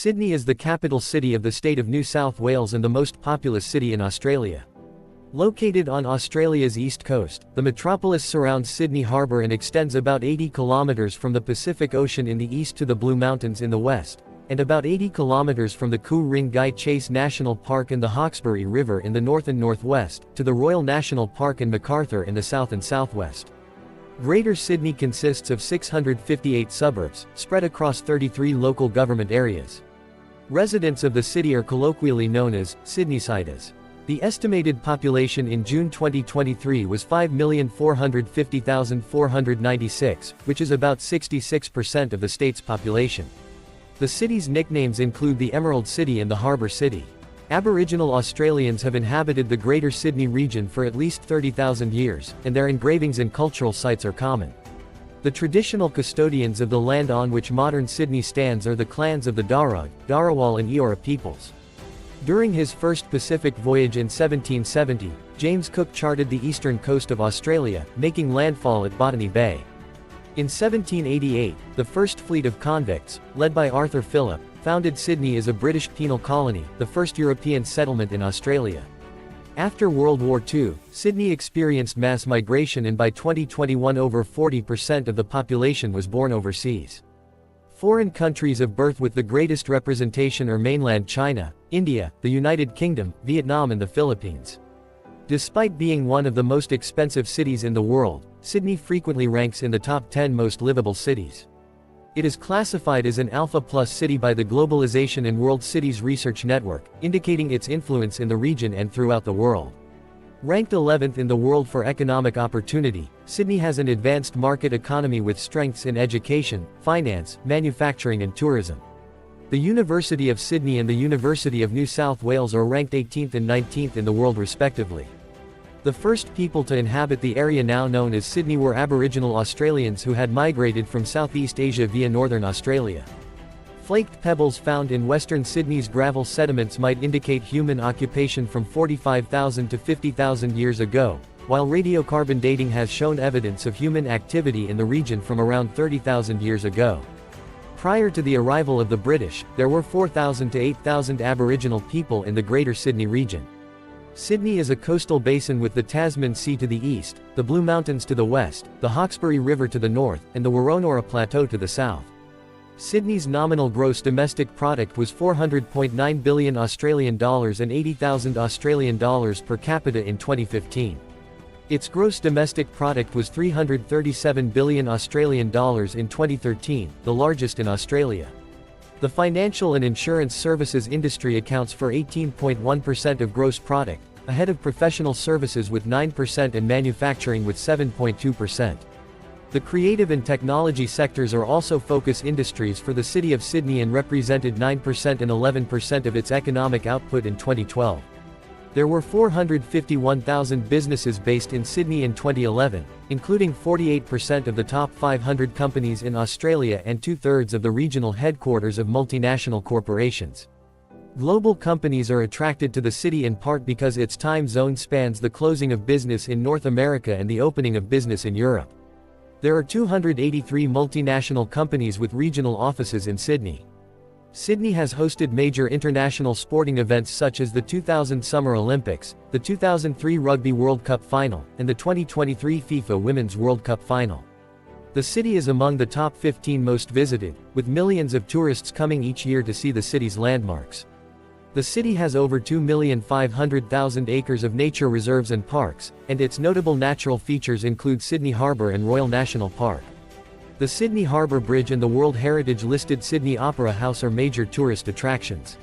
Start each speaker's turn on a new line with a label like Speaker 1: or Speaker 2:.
Speaker 1: Sydney is the capital city of the state of New South Wales and the most populous city in Australia. Located on Australia's east coast, the metropolis surrounds Sydney Harbour and extends about 80 kilometres from the Pacific Ocean in the east to the Blue Mountains in the west, and about 80 kilometres from the Ku-ring-gai Chase National Park and the Hawkesbury River in the north and northwest, to the Royal National Park and Macarthur in the south and southwest. Greater Sydney consists of 658 suburbs, spread across 33 local government areas. Residents of the city are colloquially known as Sydneysiders. The estimated population in June 2023 was 5,450,496, which is about 66% of the state's population. The city's nicknames include the Emerald City and the Harbour City. Aboriginal Australians have inhabited the Greater Sydney region for at least 30,000 years, and their engravings and cultural sites are common. The traditional custodians of the land on which modern Sydney stands are the clans of the Darug, Dharawal and Eora peoples. During his first Pacific voyage in 1770, James Cook charted the eastern coast of Australia, making landfall at Botany Bay. In 1788, the first fleet of convicts, led by Arthur Phillip, founded Sydney as a British penal colony, the first European settlement in Australia. After World War II, Sydney experienced mass migration and by 2021 over 40% of the population was born overseas. Foreign countries of birth with the greatest representation are mainland China, India, the United Kingdom, Vietnam and the Philippines. Despite being one of the most expensive cities in the world, Sydney frequently ranks in the top 10 most livable cities. It is classified as an Alpha Plus city by the Globalization and World Cities Research Network, indicating its influence in the region and throughout the world. Ranked 11th in the world for economic opportunity, Sydney has an advanced market economy with strengths in education, finance, manufacturing and tourism. The University of Sydney and the University of New South Wales are ranked 18th and 19th in the world respectively. The first people to inhabit the area now known as Sydney were Aboriginal Australians who had migrated from Southeast Asia via northern Australia. Flaked pebbles found in western Sydney's gravel sediments might indicate human occupation from 45,000 to 50,000 years ago, while radiocarbon dating has shown evidence of human activity in the region from around 30,000 years ago. Prior to the arrival of the British, there were 4,000 to 8,000 Aboriginal people in the Greater Sydney region. Sydney is a coastal basin with the Tasman Sea to the east, the Blue Mountains to the west, the Hawkesbury River to the north, and the Woronora Plateau to the south. Sydney's nominal gross domestic product was $400.9 billion Australian dollars and 80,000 Australian dollars per capita in 2015. Its gross domestic product was $337 billion Australian dollars in 2013, the largest in Australia. The financial and insurance services industry accounts for 18.1% of gross product, ahead of professional services with 9% and manufacturing with 7.2%. The creative and technology sectors are also focus industries for the City of Sydney and represented 9% and 11% of its economic output in 2012. There were 451,000 businesses based in Sydney in 2011, including 48% of the top 500 companies in Australia and two-thirds of the regional headquarters of multinational corporations. Global companies are attracted to the city in part because its time zone spans the closing of business in North America and the opening of business in Europe. There are 283 multinational companies with regional offices in Sydney. Sydney has hosted major international sporting events such as the 2000 Summer Olympics, the 2003 Rugby World Cup Final, and the 2023 FIFA Women's World Cup Final. The city is among the top 15 most visited, with millions of tourists coming each year to see the city's landmarks. The city has over 2,500,000 acres of nature reserves and parks, and its notable natural features include Sydney Harbour and Royal National Park. The Sydney Harbour Bridge and the World Heritage listed Sydney Opera House are major tourist attractions.